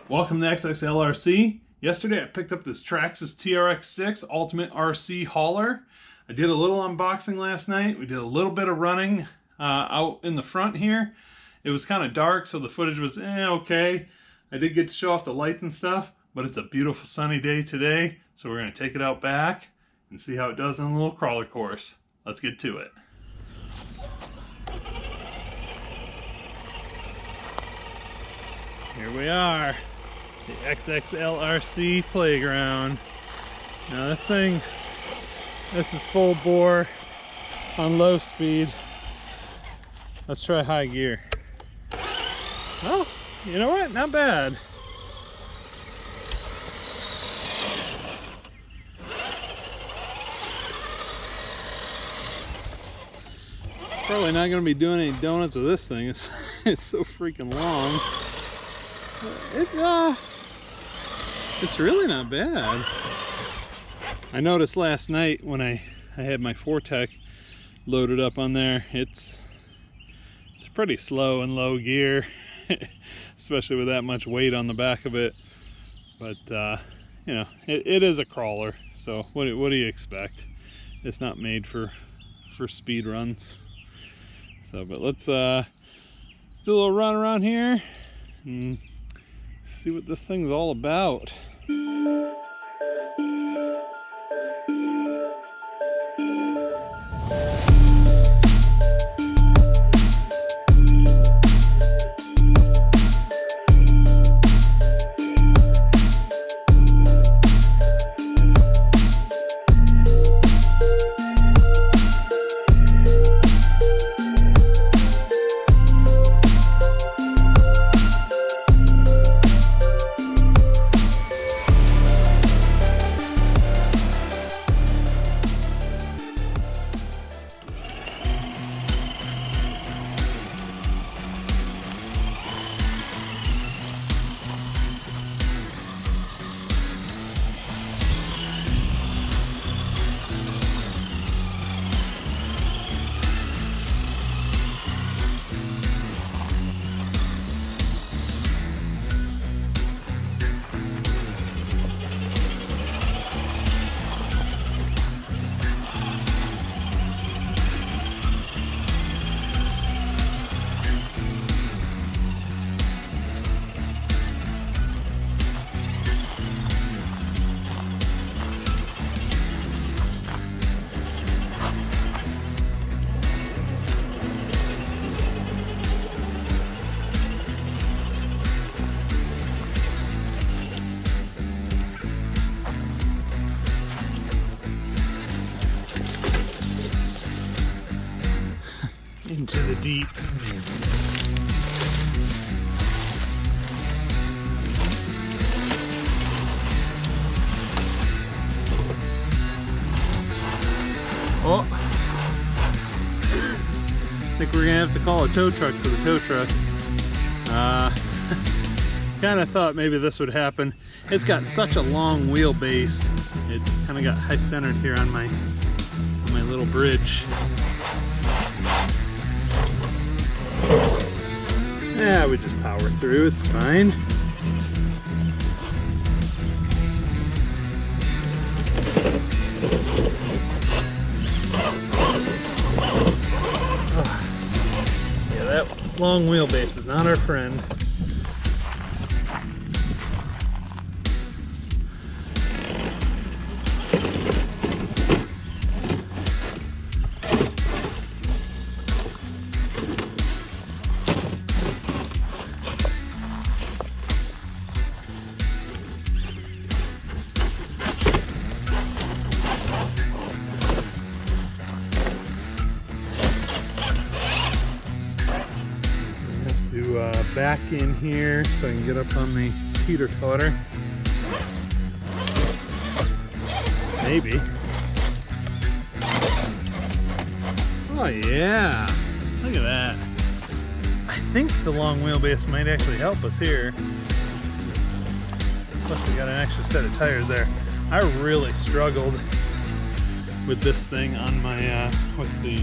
Welcome to XXL RC. Yesterday I picked up this Traxxas TRX-6 Ultimate RC hauler. I did a little unboxing last night. We did a little bit of running out in the front here. It was kind of dark, so the footage was okay. I did get to show off the lights and stuff, but it's a beautiful sunny day today, so we're going to take it out back and see how it does on a little crawler course. Let's get to it. Here we are. The XXL RC playground. Now this is full bore on low speed. Let's try high gear. Oh, you know what? Not bad. Probably not going to be doing any donuts with this thing. It's so freaking long. It's really not bad. I noticed last night when I had my Fortec loaded up on there, it's pretty slow in low gear, especially with that much weight on the back of it. But you know, it is a crawler, so what do you expect? It's not made for speed runs. So, but let's do a little run around here and see what this thing's all about. Into the deep. Oh, I think we're gonna have to call a tow truck for the tow truck. Kind of thought maybe this would happen. It's got such a long wheelbase. It kind of got high centered here on my little bridge. Yeah, we just power through, it's fine. Yeah, that long wheelbase is not our friend. Back in here so I can get up on the teeter totter. Maybe. Oh yeah, look at that. I think the long wheelbase might actually help us here. Plus we got an extra set of tires there. I really struggled with this thing on my with the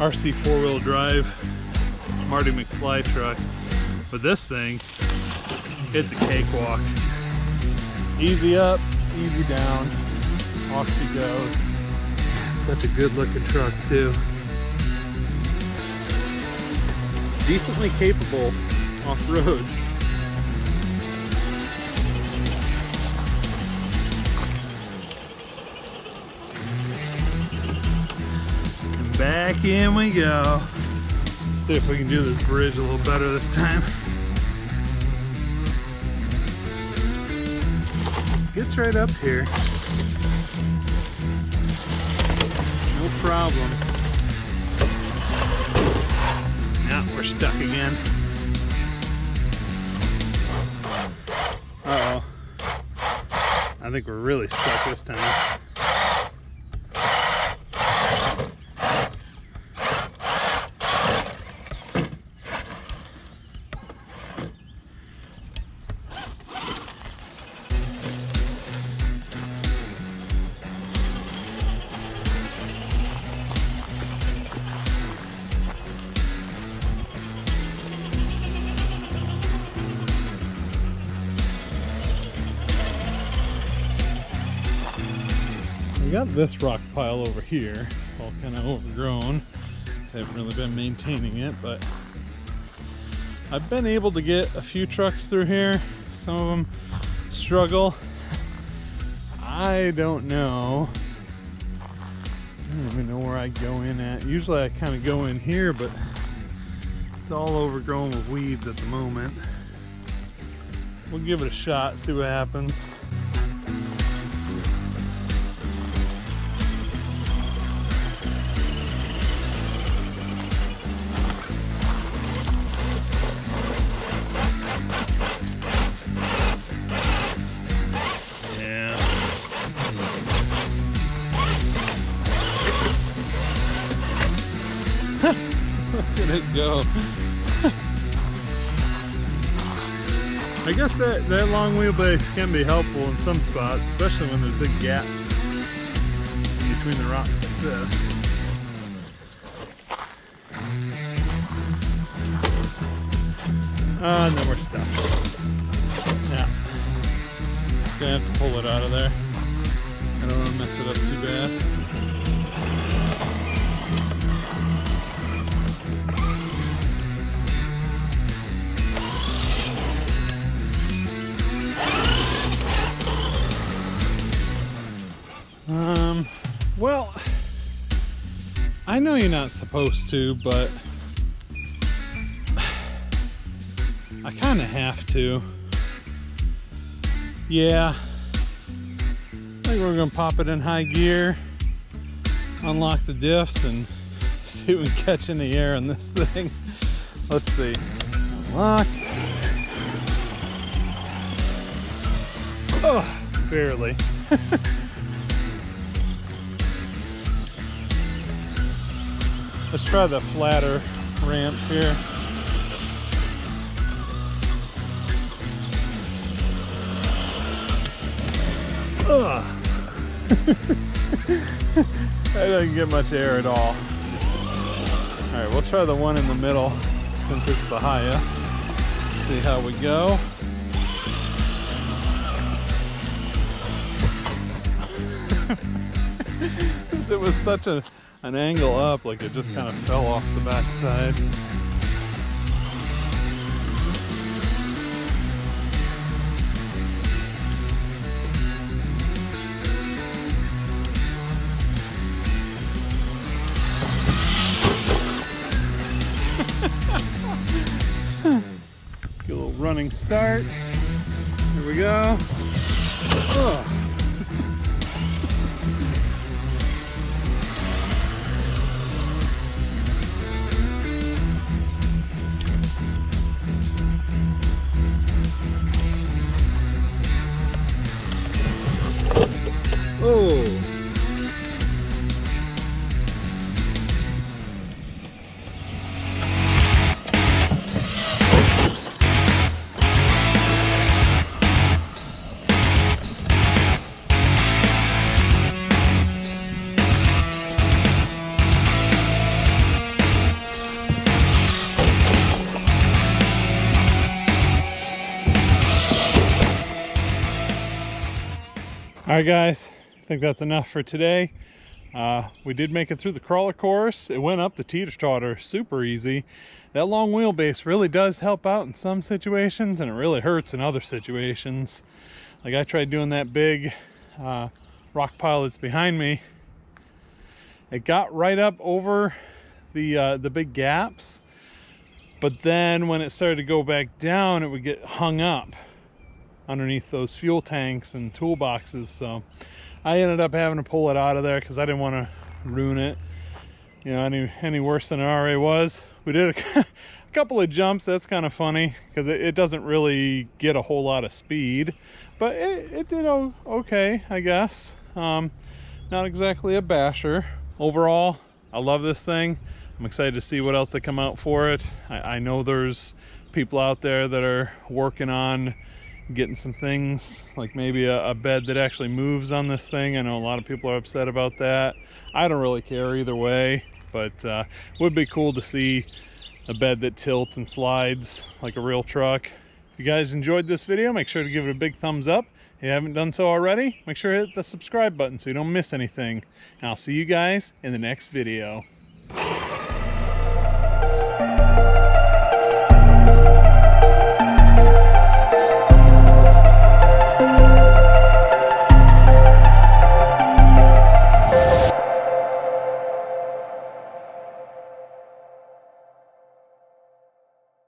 RC 4-wheel drive Marty McFly truck. But this thing, it's a cakewalk. Easy up, easy down, off she goes. Such a good looking truck too. Decently capable off-road. And back in we go. Let's see if we can do this bridge a little better this time. Gets right up here. No problem. Yeah, we're stuck again. Uh-oh. I think we're really stuck this time. We got this rock pile over here. It's all kind of overgrown. I haven't really been maintaining it, but I've been able to get a few trucks through here. Some of them struggle. I don't know. I don't even know where I go in at. Usually I kind of go in here, but it's all overgrown with weeds at the moment. We'll give it a shot, see what happens. Look at it go. I guess that long wheelbase can be helpful in some spots, especially when there's big gaps between the rocks like this. And then we're stuck. Yeah. Gonna have to pull it out of there. I don't want to mess it up too bad. Well, I know you're not supposed to, but I kind of have to. Yeah. I think we're gonna pop it in high gear, unlock the diffs, and see if we can catch any air on this thing. Let's see. Unlock. Oh, barely. Let's try the flatter ramp here. Ugh. That doesn't get much air at all. Alright, we'll try the one in the middle since it's the highest. See how we go. Since it was such an angle up, like it just kind of fell off the backside. Get a little running start. Here we go. Oh. Oh. Alright guys, I think that's enough for today. We did make it through the crawler course. It went up the teeter totter super easy. That long wheelbase really does help out in some situations, and it really hurts in other situations. Like I tried doing that big rock pile that's behind me. It got right up over the big gaps, but then when it started to go back down, it would get hung up underneath those fuel tanks and toolboxes. So I ended up having to pull it out of there because I didn't want to ruin it, you know, any worse than it already was. We did a couple of jumps. That's kind of funny because it doesn't really get a whole lot of speed, but it did okay, I guess. Not exactly a basher. Overall, I love this thing. I'm excited to see what else they come out for it. I know there's people out there that are working on getting some things, like maybe a bed that actually moves on this thing. I know a lot of people are upset about that. I don't really care either way, but it would be cool to see a bed that tilts and slides like a real truck. If you guys enjoyed this video, make sure to give it a big thumbs up. If you haven't done so already, make sure to hit the subscribe button so you don't miss anything. And I'll see you guys in the next video.